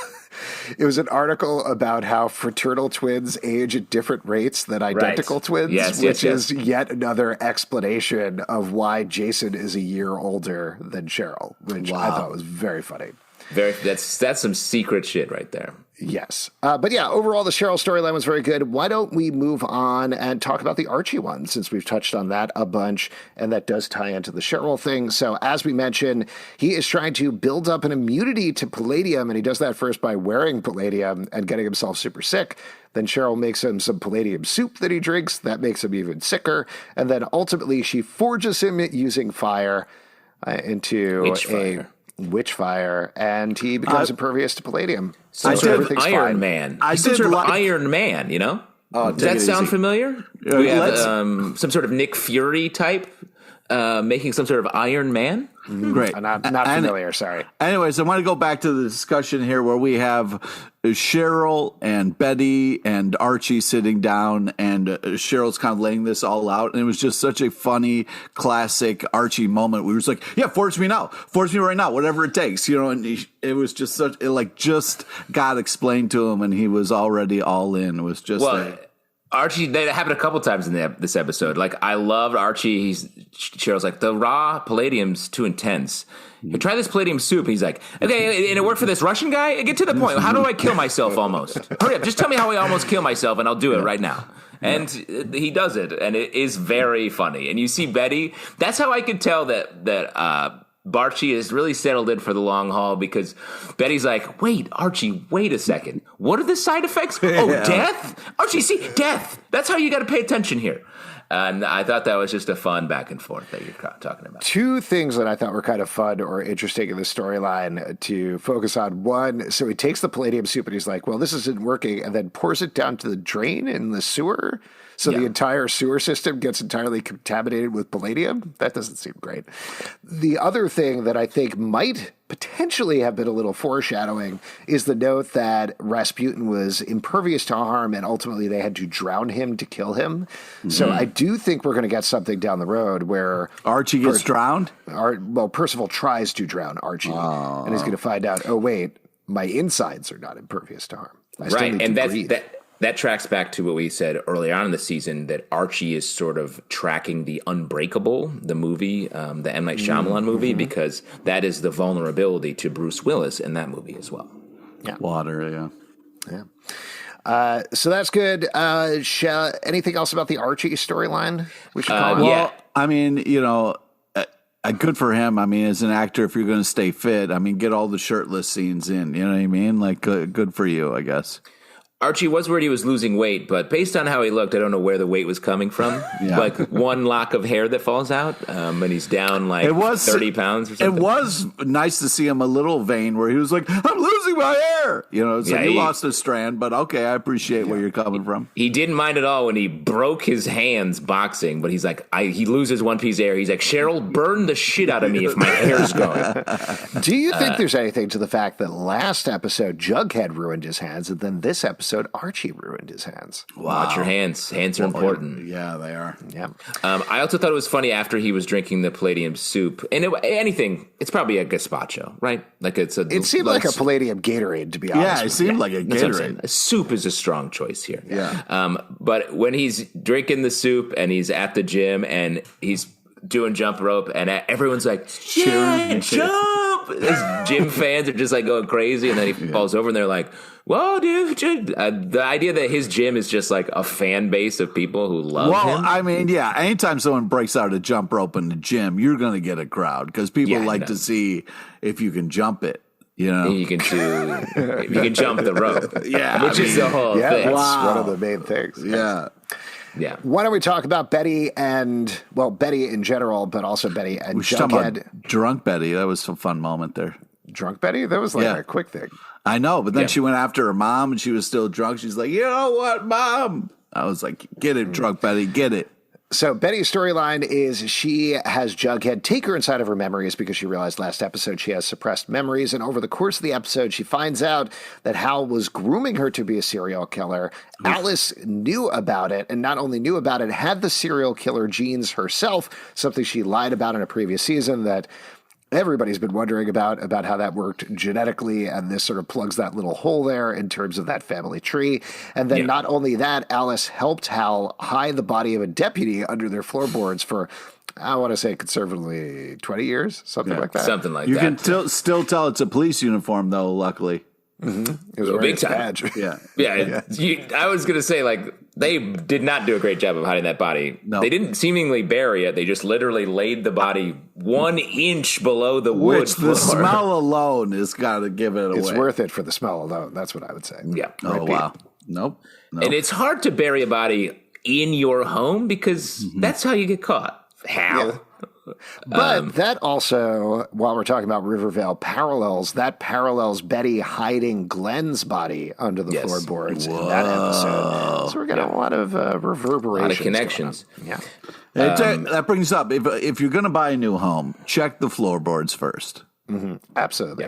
It was an article about how fraternal twins age at different rates than identical twins, which is yet another explanation of why Jason is a year older than Cheryl, which I thought was very funny. That's some secret shit right there. Yes. But yeah, overall, the Cheryl storyline was very good. Why don't we move on and talk about the Archie one, since we've touched on that a bunch, and that does tie into the Cheryl thing. So as we mentioned, he is trying to build up an immunity to palladium, and he does that first by wearing palladium and getting himself super sick. Then Cheryl makes him some palladium soup that he drinks. That makes him even sicker. And then ultimately she forges him using fire into witch fire, and he becomes impervious to palladium. So everything's Iron Man. Iron Man, you know? Does that sound familiar? We have some sort of Nick Fury type making some sort of Iron Man. Great. I'm not familiar, sorry. Anyways, I want to go back to the discussion here where we have Cheryl and Betty and Archie sitting down, and Cheryl's kind of laying this all out. And it was just such a funny, classic Archie moment. We were just like, yeah, force me now. Force me right now, whatever it takes. You know, and it was just just got explained to him, and he was already all in. It was just Archie, that happened a couple times in this episode. Like, I loved Archie. Cheryl's like, the raw palladium's too intense. Try this palladium soup. And he's like, okay, and it worked for this Russian guy? Get to the point. How do I kill myself almost? Hurry up. Just tell me how I almost kill myself, and I'll do it right now. And he does it, and it is very funny. And you see Betty. That's how I could tell that Archie is really settled in for the long haul, because Betty's like, wait, Archie, wait a second. What are the side effects? Death? Archie, see, death. That's how you got to pay attention here. And I thought that was just a fun back and forth that you're talking about. 2 things that I thought were kind of fun or interesting in the storyline to focus on. One, so he takes the palladium soup and he's like, well, this isn't working, and then pours it down to the drain in the sewer. So the entire sewer system gets entirely contaminated with palladium. That doesn't seem great. The other thing that I think might potentially have been a little foreshadowing is the note that Rasputin was impervious to harm, and ultimately they had to drown him to kill him. Mm-hmm. So I do think we're going to get something down the road where Archie gets drowned? Percival tries to drown Archie, and he's going to find out, oh, wait, my insides are not impervious to harm. I still need to breathe. That tracks back to what we said earlier on in the season, that Archie is sort of tracking the Unbreakable, the movie, the M. Night Shyamalan movie, because that is the vulnerability to Bruce Willis in that movie as well. Yeah. Water, yeah. So that's good. Anything else about the Archie storyline we should call Well, I mean, you know, good for him. I mean, as an actor, if you're going to stay fit, I mean, get all the shirtless scenes in. You know what I mean? Like, good for you, I guess. Archie was worried he was losing weight, but based on how he looked, I don't know where the weight was coming from. Like one lock of hair that falls out, and he's down like 30 pounds or something. It was nice to see him a little vain where he was like, I'm losing my hair. You know, it's like he lost a strand, but okay, I appreciate where you're coming from. He didn't mind at all when he broke his hands boxing, but he's like, he loses one piece of hair. He's like, Cheryl, burn the shit out of me if my hair's going. Do you think there's anything to the fact that last episode Jughead ruined his hands, and then this episode Archie ruined his hands? Wow. Watch your hands. Hands are important. Yeah, they are. Yeah. I also thought it was funny after he was drinking the palladium soup. And it's probably a gazpacho, right? Like it seemed like a palladium Gatorade, to be honest. Yeah, it seemed like a Gatorade. A soup is a strong choice here. Yeah. But when he's drinking the soup and he's at the gym and he's doing jump rope and everyone's like, yeah, jump! His gym fans are just like going crazy, and then he falls over and they're like, whoa, dude. The idea that his gym is just like a fan base of people who love him. Well, I mean, yeah, anytime someone breaks out a jump rope in the gym, you're going to get a crowd because people like to see if you can jump it. You know, You can jump the rope. Yeah, which is the whole Yeah, thing. that's one of the main things. yeah. Yeah. Why don't we talk about Betty and, well, Betty in general, but also Betty and We should talk about Jughead. drunk Betty. That was a fun moment there. Drunk Betty? That was like a quick thing. I know, but then Yeah. she went after her mom and she was still drunk. She's like, you know what, Mom? I was like, get it, drunk Betty, get it. So Betty's storyline is she has Jughead take her inside of her memories because she realized last episode she has suppressed memories. And over the course of the episode, she finds out that Hal was grooming her to be a serial killer. Alice knew about it, and not only knew about it, had the serial killer genes herself, something she lied about in a previous season that everybody's been wondering about how that worked genetically, and this sort of plugs that little hole there in terms of that family tree. And then not only that, Alice helped Hal hide the body of a deputy under their floorboards for, I want to say conservatively, 20 years, something like that. Something like You that. can still tell it's a police uniform, though, luckily. It was Big wearing its time. badge. Yeah. Yeah, I was going to say, like, they did not do a great job of hiding that body. No. They didn't seemingly bury it. They just literally laid the body 1 inch below the wood Which the floor. smell alone has got to give it away. It's worth it for the smell alone. That's what I would say. Yeah. Oh, wow. Nope. And it's hard to bury a body in your home because that's how you get caught. How? But that also, while we're talking about Riverdale parallels Betty hiding Glenn's body under the floorboards in that episode. So we're getting a lot of reverberations. A lot of connections. Yeah. That brings up, if you're going to buy a new home, check the floorboards first. Absolutely.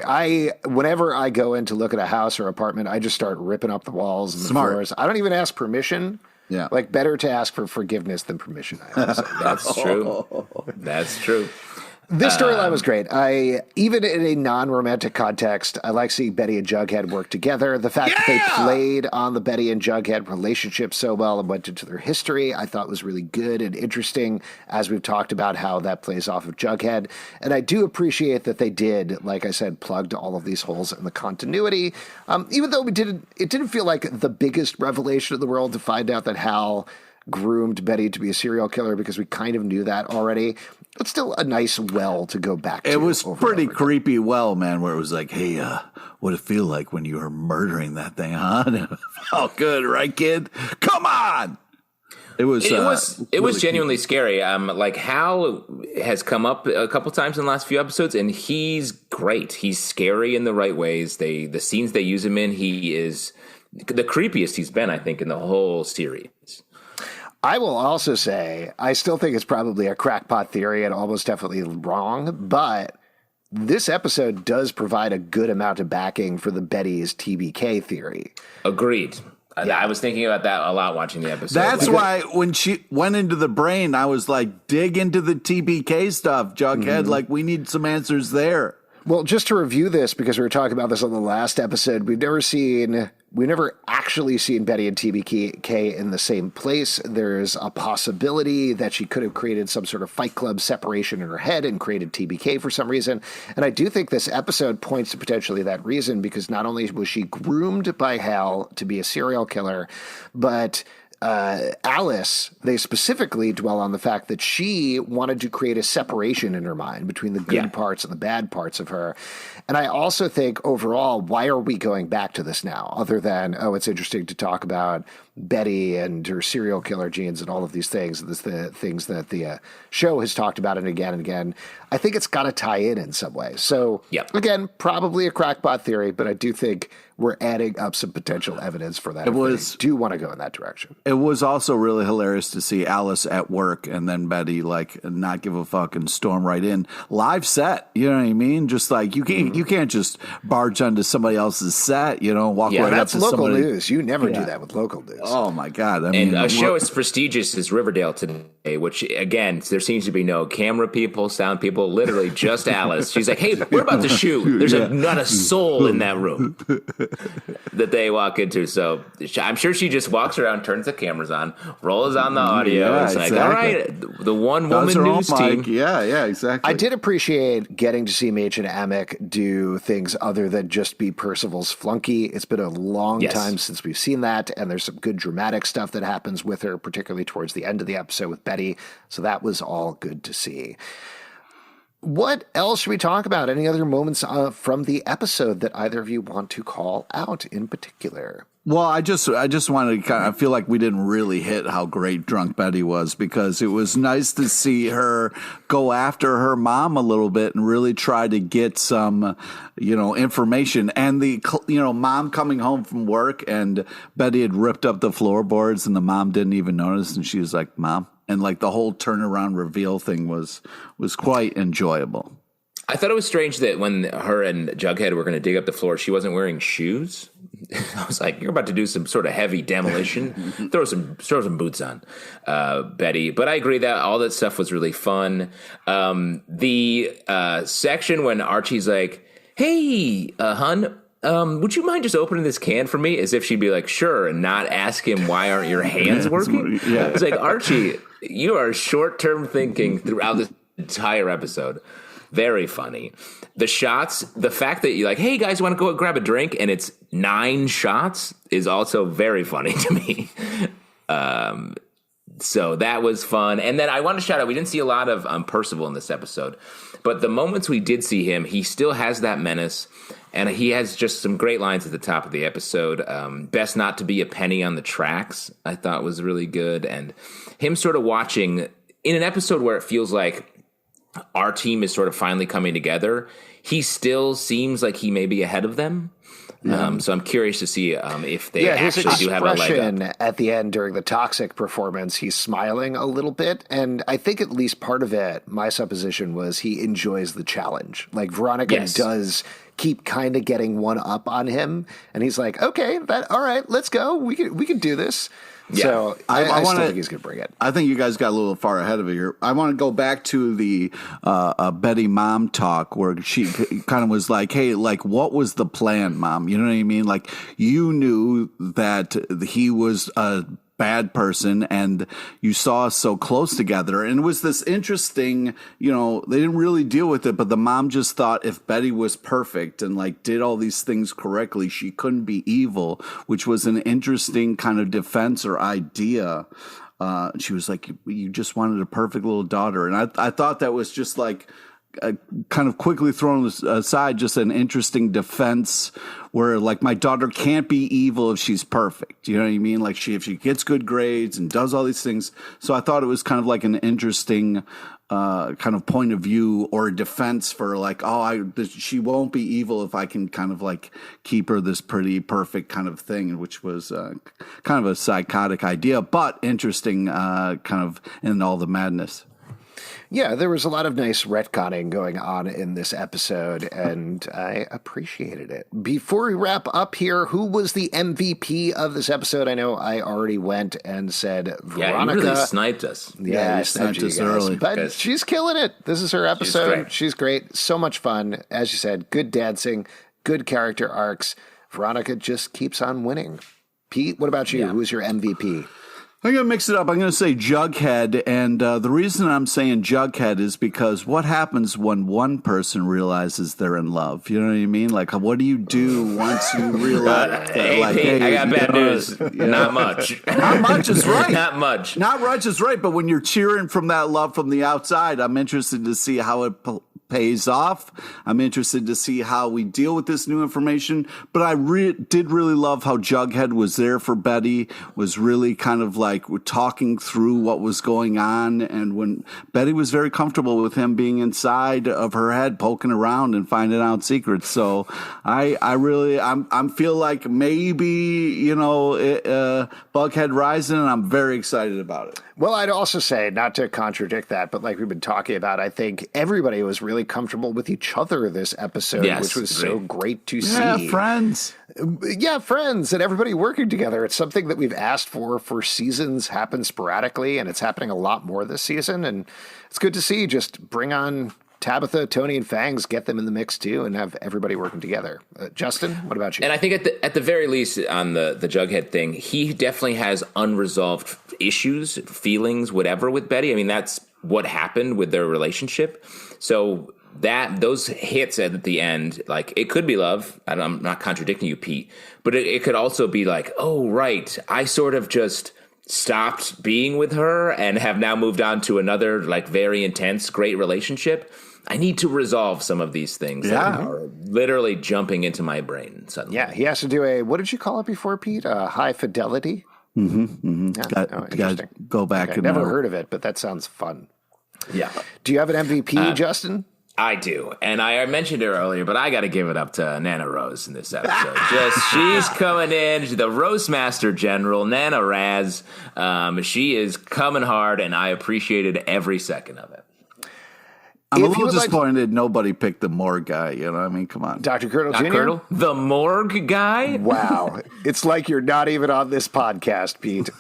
Whenever I go in to look at a house or apartment, I just start ripping up the walls and the floors. I don't even ask permission. Yeah. Like, better to ask for forgiveness than permission, I always say. That's true. That's true. This storyline was great. Even in a non-romantic context, I like seeing Betty and Jughead work together. The fact that they played on the Betty and Jughead relationship so well and went into their history, I thought was really good and interesting, as we've talked about how that plays off of Jughead. And I do appreciate that they did, like I said, plugged all of these holes in the continuity. Even though it didn't feel like the biggest revelation in the world to find out that Hal groomed Betty to be a serial killer, because we kind of knew that already. It's still a nice well to go back to. It was over pretty and over creepy well, man, where it was like, hey, what it feel like when you were murdering that thing, huh? And it felt good, right, kid? Come on! It was genuinely scary. Like, Hal has come up a couple times in the last few episodes, and he's great. He's scary in the right ways. The scenes they use him in, he is the creepiest he's been, I think, in the whole series. I will also say, I still think it's probably a crackpot theory and almost definitely wrong, but this episode does provide a good amount of backing for the Betty's TBK theory. Agreed. I was thinking about that a lot watching the episode. That's why when she went into the brain, I was like, dig into the TBK stuff, Jughead. Like, we need some answers there. Well, just to review this, because we were talking about this on the last episode, we've never actually seen Betty and TBK in the same place. There's a possibility that she could have created some sort of Fight Club separation in her head and created TBK for some reason. And I do think this episode points to potentially that reason, because not only was she groomed by Hal to be a serial killer, but Alice, they specifically dwell on the fact that she wanted to create a separation in her mind between the good parts and the bad parts of her. And I also think overall, why are we going back to this now? Other than, it's interesting to talk about Betty and her serial killer genes and all of these things. This the things that the show has talked about and again. I think it's got to tie in some way. So again, probably a crackpot theory, but I do think we're adding up some potential evidence for that. They do want to go in that direction. It was also really hilarious to see Alice at work and then Betty like not give a fuck and storm right in. Live set, you know what I mean? Just like you can't just barge onto somebody else's set, walk right up to local somebody. News. You never do that with local news. Oh my God. And a show as prestigious as Riverdale today, which again, there seems to be no camera people, sound people, literally just Alice. She's like, hey, we're about to shoot. There's not a soul in that room that they walk into. So I'm sure she just walks around, turns the cameras on, rolls on the audio. Yeah, it's like, exactly. all right, the one woman news team. Yeah, exactly. I did appreciate getting to see Machen Amick do things other than just be Percival's flunky. It's been a long time since we've seen that, and there's some good dramatic stuff that happens with her, particularly towards the end of the episode with Betty. So that was all good to see. What else should we talk about? Any other moments from the episode that either of you want to call out in particular? Well, I just wanted to I feel like we didn't really hit how great Drunk Betty was, because it was nice to see her go after her mom a little bit and really try to get some, information. And the, mom coming home from work and Betty had ripped up the floorboards and the mom didn't even notice. And she was like, Mom. And like the whole turnaround reveal thing was quite enjoyable. I thought it was strange that when her and Jughead were going to dig up the floor, she wasn't wearing shoes. I was like, you're about to do some sort of heavy demolition. throw some boots on, Betty. But I agree that all that stuff was really fun. The section when Archie's like, hey, hun, would you mind just opening this can for me? As if she'd be like, sure, and not ask him, why aren't your hands working? Yeah. It's like, Archie, you are short-term thinking throughout this entire episode. Very funny. The shots, the fact that you're like, hey, guys, want to go grab a drink? And it's 9 shots is also very funny to me. So that was fun. And then I want to shout out, we didn't see a lot of Percival in this episode. But the moments we did see him, he still has that menace. And he has just some great lines at the top of the episode. Best not to be a penny on the tracks, I thought was really good. And him sort of watching in an episode where it feels like our team is sort of finally coming together, he still seems like he may be ahead of them. So I'm curious to see if they actually do have a leg up. At the end during the toxic performance, he's smiling a little bit. And I think at least part of it, my supposition was he enjoys the challenge. Like Veronica does keep kind of getting one up on him. And he's like, okay, all right, let's go. We can do this. Yeah. So I still think he's going to bring it. I think you guys got a little far ahead of it here. I want to go back to the Betty mom talk where she kind of was like, hey, like, what was the plan, Mom? You know what I mean? Like, you knew that he was a bad person and you saw us so close together. And it was this interesting, they didn't really deal with it, but the mom just thought if Betty was perfect and like did all these things correctly, she couldn't be evil, which was an interesting kind of defense or idea. She was like, you just wanted a perfect little daughter. And I thought that was just like, kind of quickly thrown aside, just an interesting defense where like my daughter can't be evil if she's perfect. You know what I mean? Like if she gets good grades and does all these things. So I thought it was kind of like an interesting kind of point of view or defense for like, she won't be evil if I can kind of like keep her this pretty perfect kind of thing, which was kind of a psychotic idea, but interesting kind of in all the madness. Yeah, there was a lot of nice retconning going on in this episode, and I appreciated it. Before we wrap up here, who was the MVP of this episode? I know I already went and said Veronica. Yeah, you really sniped us. Yeah, I sniped us early. But she's killing it. This is her episode. She's great. So much fun. As you said, good dancing, good character arcs. Veronica just keeps on winning. Pete, what about you? Yeah. Who's your MVP? I'm going to mix it up. I'm going to say Jughead. And the reason I'm saying Jughead is because what happens when one person realizes they're in love? You know what I mean? Like, what do you do once you realize that? Hey, I got bad news. Not much. Not much is right. Not much. Not much is right. But when you're cheering from that love from the outside, I'm interested to see how it pays off. I'm interested to see how we deal with this new information. But I did really love how Jughead was there for Betty, was really kind of like talking through what was going on. And when Betty was very comfortable with him being inside of her head, poking around and finding out secrets. So I feel like maybe, Bughead rising, and I'm very excited about it. Well, I'd also say, not to contradict that, but like we've been talking about, I think everybody was really comfortable with each other this episode, which was so great to see. Yeah, friends. Yeah, friends and everybody working together. It's something that we've asked for seasons, happen sporadically, and it's happening a lot more this season. And it's good to see. Just bring on Tabitha, Tony, and Fangs, get them in the mix too, and have everybody working together. Justin, what about you? And I think at the very least on the Jughead thing, he definitely has unresolved issues, feelings, whatever with Betty. I mean, that's what happened with their relationship. So those hits at the end, like it could be love. I'm not contradicting you, Pete, but it could also be like, oh, right, I sort of just stopped being with her and have now moved on to another like very intense, great relationship. I need to resolve some of these things that are literally jumping into my brain suddenly. Yeah, he has to do a, what did you call it before, Pete? High fidelity? Got to go back and never heard of it, but that sounds fun. Yeah. Do you have an MVP, Justin? I do, and I mentioned it earlier, but I got to give it up to Nana Rose in this episode. She's coming in, the Roast Master General, Nana Raz. She is coming hard, and I appreciated every second of it. I'm a little disappointed nobody picked the morgue guy. You know, I mean, come on, Dr. Curdle Jr. Curdle, the morgue guy. Wow, it's like you're not even on this podcast, Pete.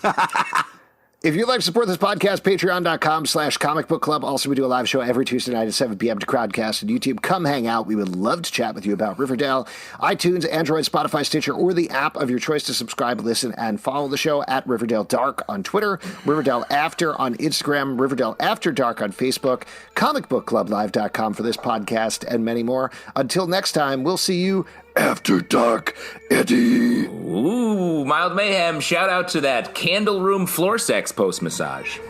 If you'd like to support this podcast, patreon.com/Comic Book Club. Also, we do a live show every Tuesday night at 7 p.m. to Crowdcast and YouTube. Come hang out. We would love to chat with you about Riverdale. iTunes, Android, Spotify, Stitcher, or the app of your choice to subscribe, listen, and follow the show at Riverdale Dark on Twitter, Riverdale After on Instagram, Riverdale After Dark on Facebook, comicbookclublive.com for this podcast, and many more. Until next time, we'll see you after dark, Eddie. Ooh, Mild Mayhem. Shout out to that candle room floor sex post massage.